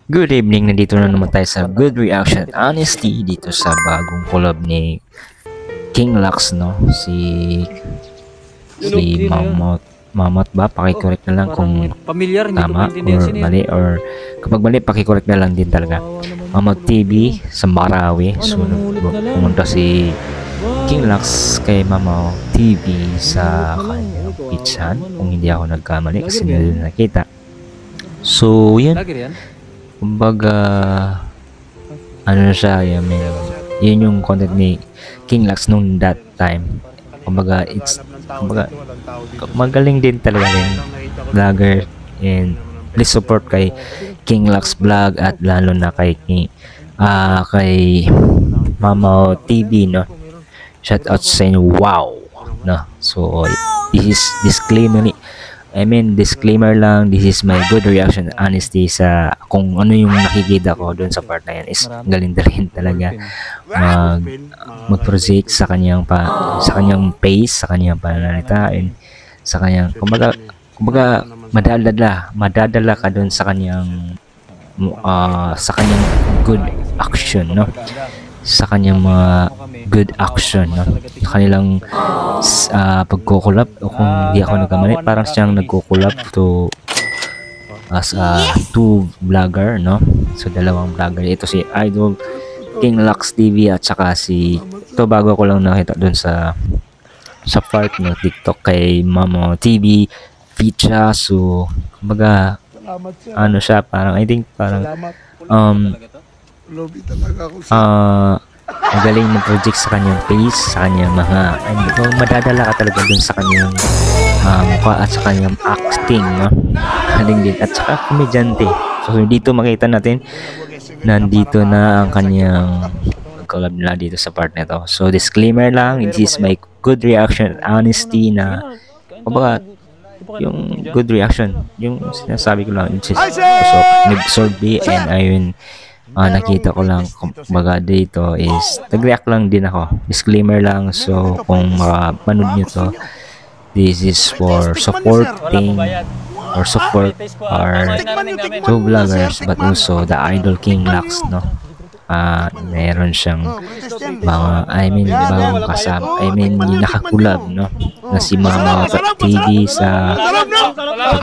Good evening, nandito na naman tayo sa Good Reaction at Honesty dito sa bagong collab ni King Lux, no? Si Mamot ba? Pakicorrect na lang kung tama or mali, or kapag mali, pakicorrect na lang din talaga. Mamot TV sa Marawi. So, pumunta si King Lux kay Mamot TV sa kanyang pizza, kung hindi ako nagkamali kasi hindi nakita. So, yun. Kumbaga, ano na siya, yun yung content ni King Lux nung that time. Kumbaga, magaling din talaga yung vlogger, and please support kay King Lux Vlog at lalo na kay Mama TV, no? Shout out sa inyo, wow, no? So, this is disclaimer lang, this is my good reaction honesty sa kung ano yung nakikita ko doon sa part na yan. Is galing talaga mag-project sa kanyang pace, sa kanyang pananalitain, sa kanyang kumbaga madadala ka doon sa kanyang good action, no? Sa kanyang mga good action, no? Kanilang pagkukulab, o kung di ako nagkamali, parang siyang nagkukulab to as two vlogger, no? So dalawang vlogger, ito si Idol King Lux TV at saka ito bago ko lang nakita doon sa part ng TikTok kay Mama TV Pizza. So kumbaga ano siya, parang I think parang magaling mag-project sa kanyang face, sa kanyang mga madadala ka talaga dun sa kanyang mukha at sa kanyang acting, no? Galing din, at saka komedyante. So dito makita natin nandito na ang kanyang collab nila dito sa part nito. So disclaimer lang, this is my good reaction honesty, na kumbaga yung good reaction, yung sinasabi ko lang, it's just nag-sorby, and ayun, nakita ko lang, kumbaga dito is nag-react lang din ako, disclaimer lang. So kung makapanood nyo to, this is for supporting or support our two vloggers, but also the Idol King Lux, no? Meron siyang mga bagong kasama, yung nakakulab, no? Na si Mama TV sa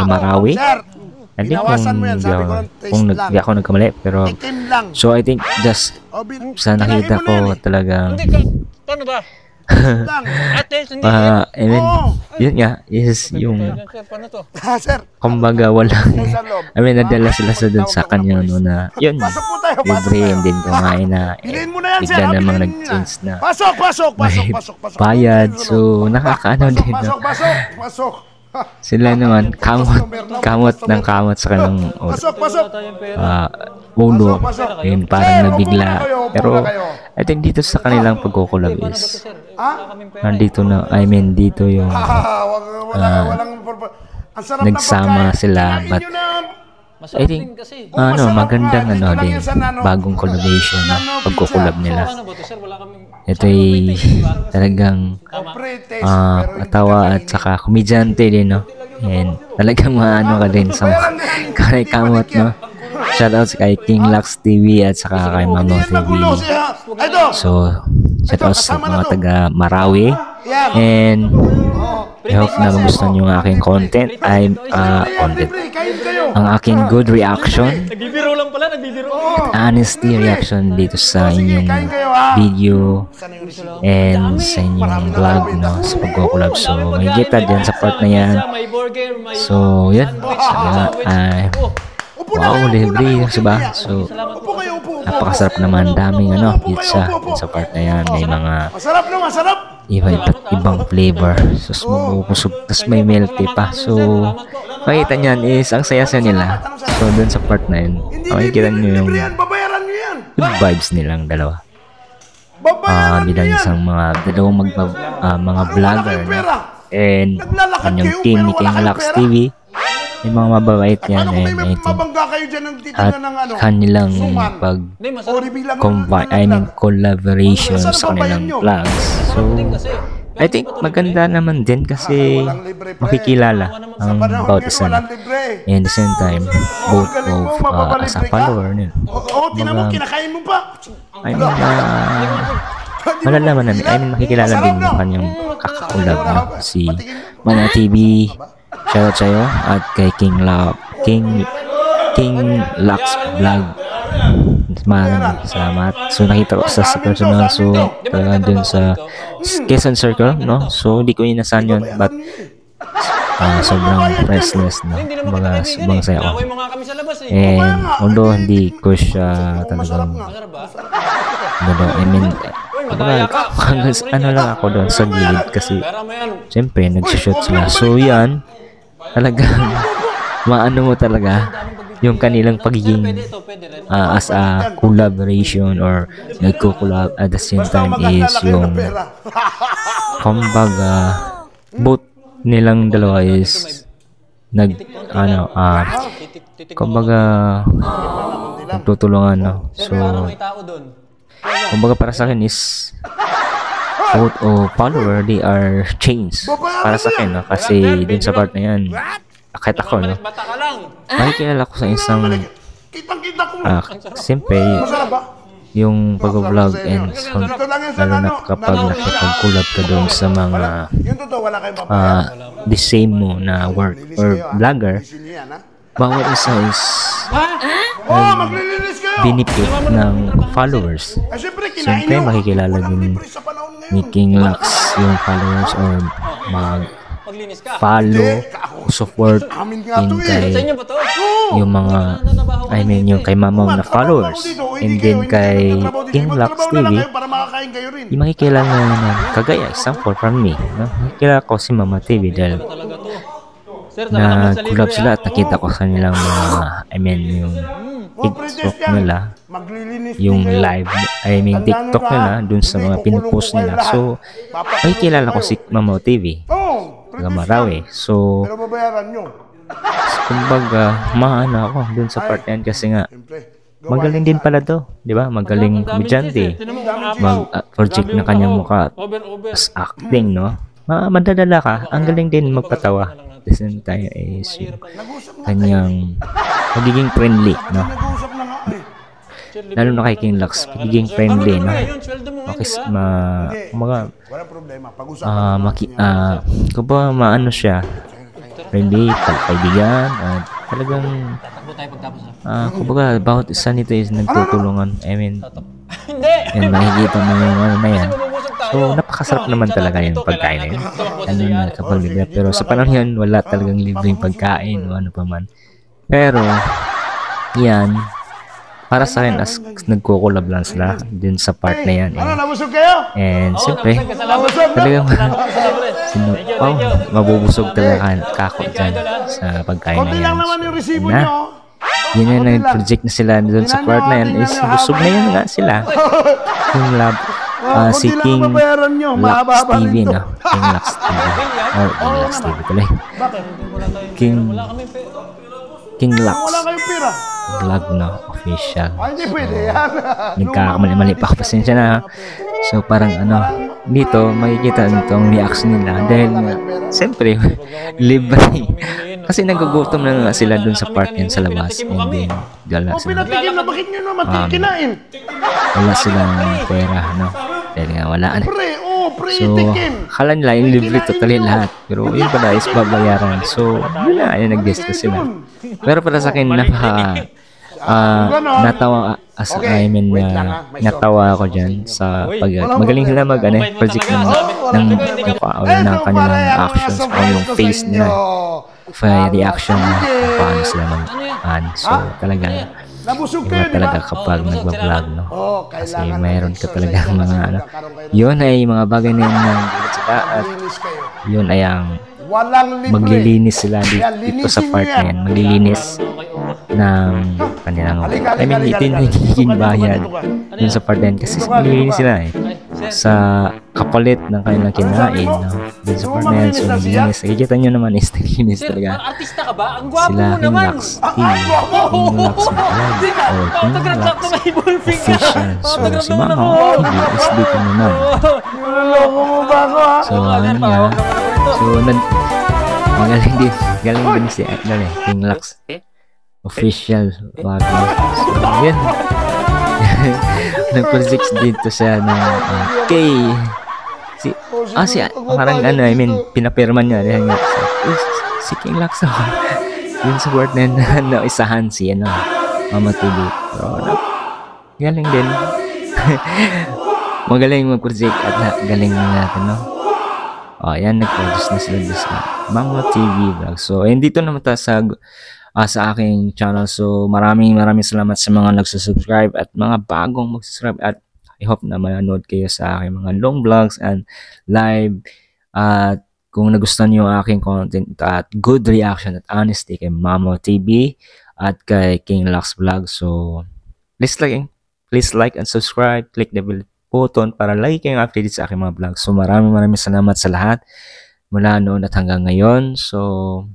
Marawi. I think kung di ako nagkamali, pero so I think just sa nakita ko talagang yun nga is yung kumbaga walang nadala sila sa dun sa kanya, no, na yun libre, and din kumain na bigla namang nag-change na may bayad. So nakakaano din, no? Sila naman kamot sa kanilang ulo, yun parang nabigla. Pero I think dito sa kanilang pagkukulab is nandito na, dito yung nagsama sila, but I think magandang din bagong collaboration na pagkukulab nila. Ito ay talagang katawa at saka komedyante din, no? And talagang ka din sa kamot, no? Shoutouts kay King Lux TV at saka kay Mama TV. So shoutouts sa mga taga Marawi, and I hope na magustuhan yung aking content. Ang aking good reaction at honesty reaction dito sa inyong video and sa inyong vlog, no, sa pagkukulab. So may kita dyan sa part na yan. So yan, wow, libre, diba? So napakasarap naman, daming pizza sa part na yan. May mga ibang flavor, so mabubusog, tas may melty pa. So makita nyan is ang saya-saya nila. So dun sa part na yun, makikita nyo yung good vibes nilang dalawa, bilang isang dalawang mga vlogger, no? And kanyang team ni King Lux TV, may mga mababait yan, at kanilang collaboration sa kanilang vlogs. So I think maganda naman din kasi makikilala ang bawat isa na. And the same time, both as a follower nila. tinan mo, kinakain mo pa. I mean, malalaman namin. I mean, makikilala din yung kanyang kakakulab na si Mama TV. Shoutout sa'yo at kay King Lux Vlog. Maraming salamat. So nakita ko sa personal, so talaga dun sa Quezon Circle, no? So hindi ko inasahan yun, but sobrang priceless, no? Kumbaga sobrang saya ko. And although hindi ko siya talagang I mean, hanggang ano lang ako doon sa gilid kasi syempre nagsishoot sila. So yan, talagang maano mo talaga yung kanilang pagiging as a collaboration or nagko-collab at the same time is yung kumbaga both nilang dalawa is kumbaga nagtutulungan, no? So kumbaga para sa akin is both follower, they are chains para sa akin, no? Kasi dun sa part na yan, kahit ako, no, makikilala ko sa isang siyempre yung pag-vlog and so, lalo na kapag nakipag-collab ka doon sa mga the same mo na work or vlogger, bawat isa is benefit ng followers. Siyempre makikilala din ni King Lux yung followers or follow, support din kay yung mga yung kay Mamang na followers, and then kay King Lux TV yung makikilala naman kagaya example from me, no? Makikilala ko si Mama TV dahil na collab sila at nakita ko sa nilang mga yung TikTok nila, yung live, TikTok nila dun sa mga pinupost nila. So makikilala ko si Mama TV Marawi. So kumbaga maano ako dun sa part yan kasi nga magaling din pala to, di ba? Magaling komedyante, mag-project na kanyang mukha as acting, no? Madadala ka, ang galing din magpatawa. At the same time is yung kanyang magiging friendly, no? Lalo na kay King Lux, magiging friendly, no? Okay, maano siya, friendly, kaibigan, at talagang kumbaga bawat isa nito is nagtutulungan. Yan, makikita mo yung ano na yan. So napakasarap naman talaga yung pagkain na yun, ano na kapag libre. Pero sa panahon yan, wala talagang libreng pagkain o ano pa man. Pero yan, para sa akin as nagko-collab lang sila din sa part na yan, and siyempre talagang mabubusog talaga kako dyan sa pagkain na yan. So, yun na nag-project na sila doon sa part na yan, is busog na yan nga sila. Yung lab si King Lux TV, no? King Lux TV or King Lux TV tuloy, King Lux vlog, no? Official. Nagkakamali-mali pa ako, pasensya na. So parang dito makikita nito ang reaction nila dahil siyempre libre kasi nagugutom na nga sila dun sa part yan sa labas, and then wala silang pera, no? Dahil nga wala na. So akala nila yung libre totally lahat, pero yun pala is babayaran. So yun na, nag-discuss sila. Pero para sa akin natawa natawa ako dyan sa magaling sila project ng kanilang actions o yung face nila, reaction paano sila so talagang iba talaga kapag nagbablog, no? Kasi mayroon ka talaga mga yun ay mga bagay na yun ng sila, at yun ay ang maglilinis sila dito sa part na yan, maglilinis ng kanilang ito yung nagiging bayad dun sa part na yan kasi maglilinis sila sa kapalit ng kanilang kinain, no? Dun sa Cornell, so naglinis. Nakikita nyo naman is naglinis Sir, talaga. parang artista ka ba? Ang gwapo Sila mo King naman. Lux Team, King Lux Vlog, or King Autograph Lux na may ballping ka. Official. So, Autograph si naman Mama ako. TV is dito naman. Niloloko mo ba ako ha? So, ano nga, so, magaling din, galing din si, King Lux Official Vlog. So, yun. Nag-project dito siya ng parang I mean, pinapirman niya. Dahil nga, si King Lux, yun sa word na isahan si, Mama TV. Pero, galing din. Magaling mag-project at galing natin, no? Yan, nag-produce na sila sa Mama TV Vlog. So, dito naman tayo sa aking channel. So, maraming salamat sa mga nagsusubscribe at mga bagong mag-subscribe, at I hope na manonood kayo sa aking mga long vlogs and live. At kung nagustuhan niyo ang aking content at good reaction at honesty kay Mama TV at kay King Lux Vlog, so please like and subscribe. Click the bell button para lagi kayong updated sa aking mga vlogs. So, maraming salamat sa lahat mula noon at hanggang ngayon. So,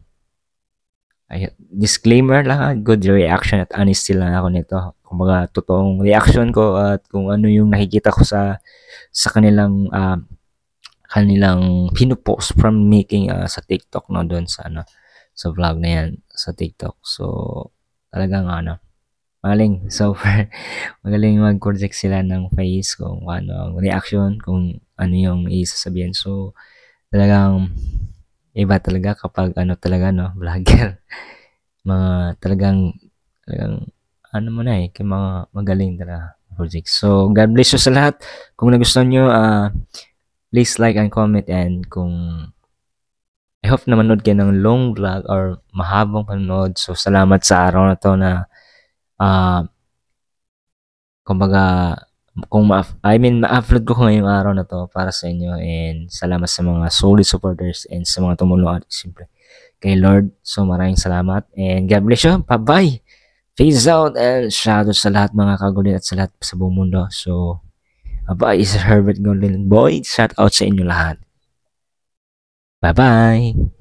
disclaimer lang, good reaction at honesty lang ako nito. Kumbaga, totoong reaction ko at kung ano yung nakikita ko sa kanilang pinupost from making sa TikTok, no, doon sa sa vlog na yan sa TikTok. So, talagang magaling. So, magaling mag-project sila ng face kung ano ang reaction, kung ano yung isasabihin. So, talagang iba talaga kapag talaga, no, vlogger. Talagang mo na kay mga magaling talaga project. So, God bless you sa lahat. Kung nagustuhan nyo, please like and comment, and kung I hope na manood kayo ng long vlog or mahabang panood. So, salamat sa araw na to na kumbaga, ma-upload ko ngayong araw na to para sa inyo, and salamat sa mga solid supporters and sa mga tumulong at siyempre kay Lord. So, maraming salamat and God bless you. Bye-bye. Peace out and shout out sa lahat mga kagulin at sa lahat sa buong mundo. So, bye. Is Herbert Golden Boy. Shout out sa inyo lahat. Bye-bye.